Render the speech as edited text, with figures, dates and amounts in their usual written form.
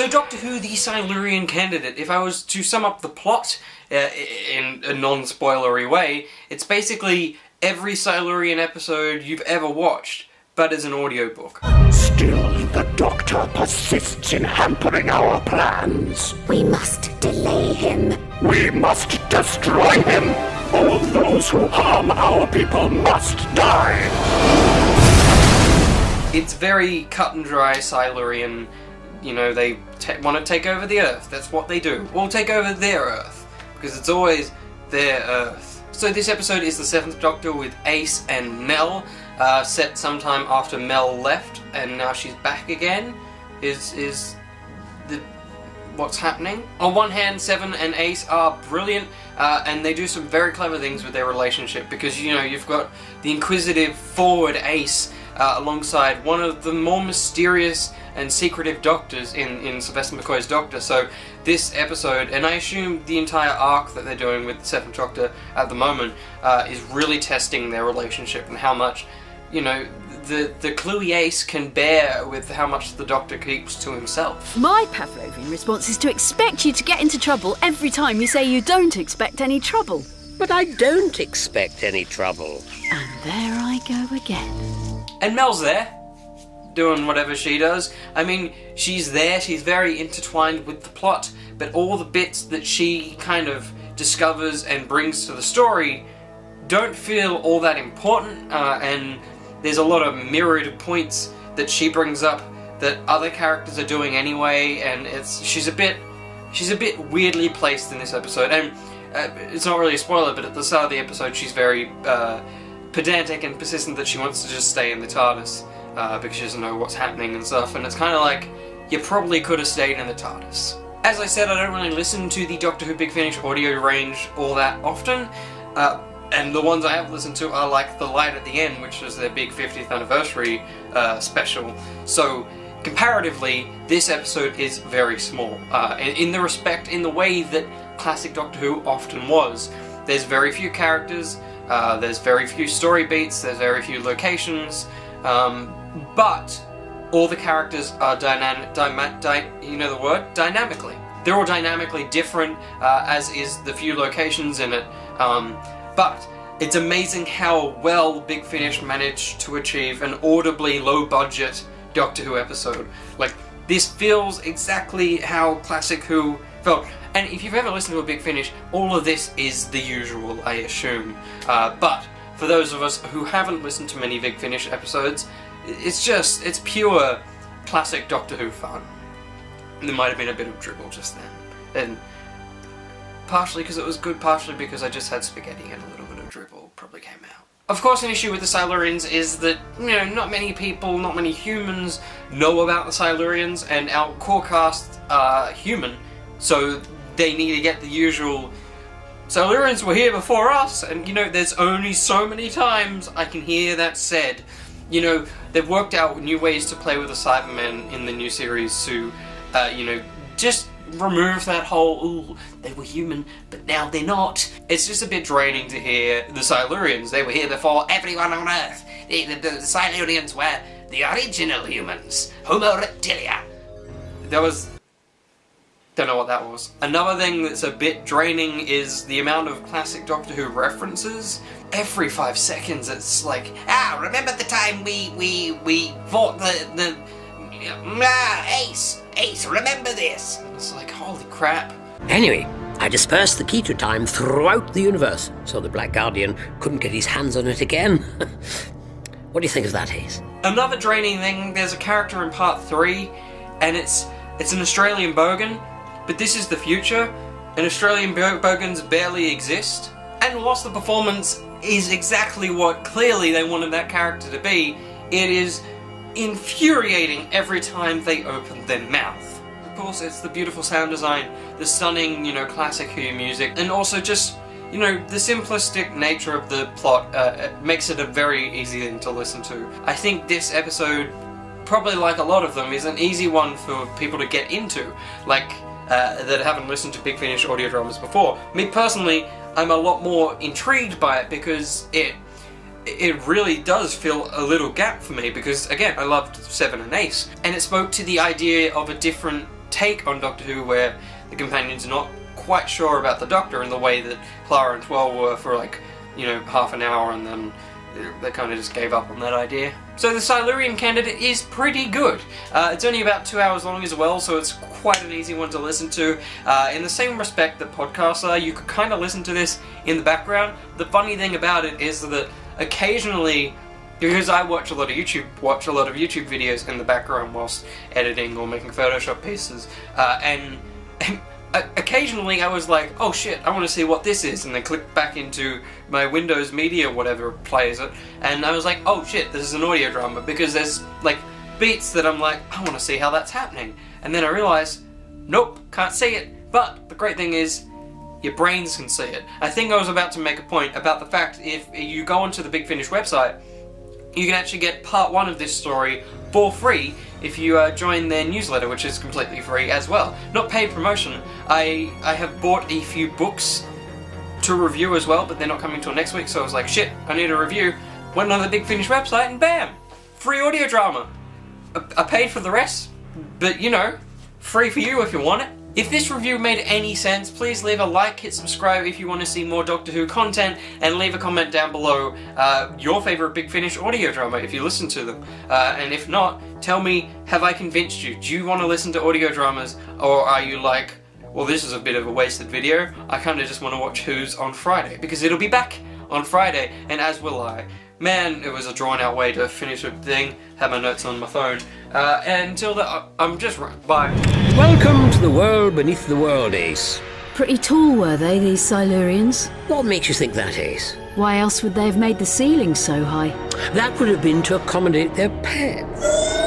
So Doctor Who, the Silurian Candidate, if I was to sum up the plot in a non-spoilery way, it's basically every Silurian episode you've ever watched, but as an audiobook. Still, the Doctor persists in hampering our plans. We must delay him. We must destroy him. All those who harm our people must die. It's very cut and dry Silurian. You know, they want to take over the Earth. That's what they do. We'll take over their Earth, because it's always their Earth. So this episode is the 7th Doctor with Ace and Mel, set sometime after Mel left, and now she's back again. Is what's happening? On one hand, Seven and Ace are brilliant, and they do some very clever things with their relationship, because, you know, you've got the inquisitive, forward Ace alongside one of the more mysterious and secretive doctors in Sylvester McCoy's Doctor. So this episode, and I assume the entire arc that they're doing with the 7th Doctor at the moment, is really testing their relationship and how much, you know, the cluey Ace can bear with how much the Doctor keeps to himself. My Pavlovian response is to expect you to get into trouble every time you say you don't expect any trouble. But I don't expect any trouble. And there I go again. And Mel's there, doing whatever she does. I mean, she's there, she's very intertwined with the plot, but all the bits that she kind of discovers and brings to the story don't feel all that important, and there's a lot of mirrored points that she brings up that other characters are doing anyway, and she's a bit weirdly placed in this episode. And it's not really a spoiler, but at the start of the episode she's very pedantic and persistent that she wants to just stay in the TARDIS because she doesn't know what's happening and stuff, and it's kind of like, you probably could have stayed in the TARDIS. As I said, I don't really listen to the Doctor Who Big Finish audio range all that often, and the ones I have listened to are like The Light at the End, which was their big 50th anniversary special. So comparatively, this episode is very small, in the way that classic Doctor Who often was. There's very few characters, there's very few story beats, there's very few locations, but all the characters are dynamically. They're all dynamically different, as is the few locations in it. But it's amazing how well Big Finish managed to achieve an audibly low-budget Doctor Who episode. Like, this feels exactly how classic Who felt. And if you've ever listened to a Big Finish, all of this is the usual, I assume. But for those of us who haven't listened to many Big Finish episodes, it's pure classic Doctor Who fun. There might have been a bit of dribble just then. And partially because it was good, partially because I just had spaghetti and a little bit of dribble probably came out. Of course, an issue with the Silurians is that, you know, not many people, not many humans know about the Silurians, and our core cast are human, so they need to get the usual, Silurians were here before us, and, you know, there's only so many times I can hear that said. You know, they've worked out new ways to play with the Cybermen in the new series to, you know, just remove that whole, ooh, they were human, but now they're not. It's just a bit draining to hear the Silurians, they were here before everyone on Earth. The Silurians were the original humans, Homo reptilia. That was... don't know what that was. Another thing that's a bit draining is the amount of classic Doctor Who references. Every 5 seconds it's like, remember the time we fought the Ace, remember this? It's like, holy crap. Anyway, I dispersed the key to time throughout the universe, so the Black Guardian couldn't get his hands on it again. What do you think of that, Ace? Another draining thing, there's a character in part 3, and it's an Australian bogan, but this is the future, and Australian bogans barely exist, and whilst the performance is exactly what clearly they wanted that character to be, it is infuriating every time they open their mouth. Of course, it's the beautiful sound design, the stunning, you know, classic Who music, and also just, you know, the simplistic nature of the plot makes it a very easy thing to listen to. I think this episode, probably like a lot of them, is an easy one for people to get into, like, that haven't listened to Big Finish audio dramas before. Me personally, I'm a lot more intrigued by it because it really does fill a little gap for me, because again, I loved Seven and Ace, and it spoke to the idea of a different take on Doctor Who where the companions are not quite sure about the Doctor in the way that Clara and Twelve were for like, half an hour, and then they kind of just gave up on that idea. So the Silurian Candidate is pretty good. It's only about 2 hours long as well, so it's quite an easy one to listen to. In the same respect that podcasts are, you could kind of listen to this in the background. The funny thing about it is that occasionally, because I watch a lot of YouTube videos in the background whilst editing or making Photoshop pieces, and occasionally I was like, oh shit, I want to see what this is, and then click back into my Windows Media, whatever plays it, and I was like, oh shit, this is an audio drama, because there's like beats that I'm like, I want to see how that's happening, and then I realised, nope, can't see it. But the great thing is, your brains can see it. I think I was about to make a point about the fact if you go onto the BigFinish website, you can actually get part 1 of this story for free if you join their newsletter, which is completely free as well. Not paid promotion. I have bought a few books to review as well, but they're not coming till next week, so I was like, shit, I need a review. Went on the BigFinish website and bam! Free audio drama. I paid for the rest, but free for you if you want it. If this review made any sense, please leave a like, hit subscribe if you want to see more Doctor Who content, and leave a comment down below your favourite BigFinish audio drama if you listen to them. And if not, tell me, have I convinced you? Do you want to listen to audio dramas, or are you like, well, this is a bit of a wasted video, I kind of just want to watch Who's on Friday, because it'll be back on Friday, and as will I. Man, it was a drawn-out way to finish a thing. Had my notes on my phone. And until then, I'm just... Bye. Welcome to the world beneath the world, Ace. Pretty tall were they, these Silurians? What makes you think that, Ace? Why else would they have made the ceiling so high? That would have been to accommodate their pets.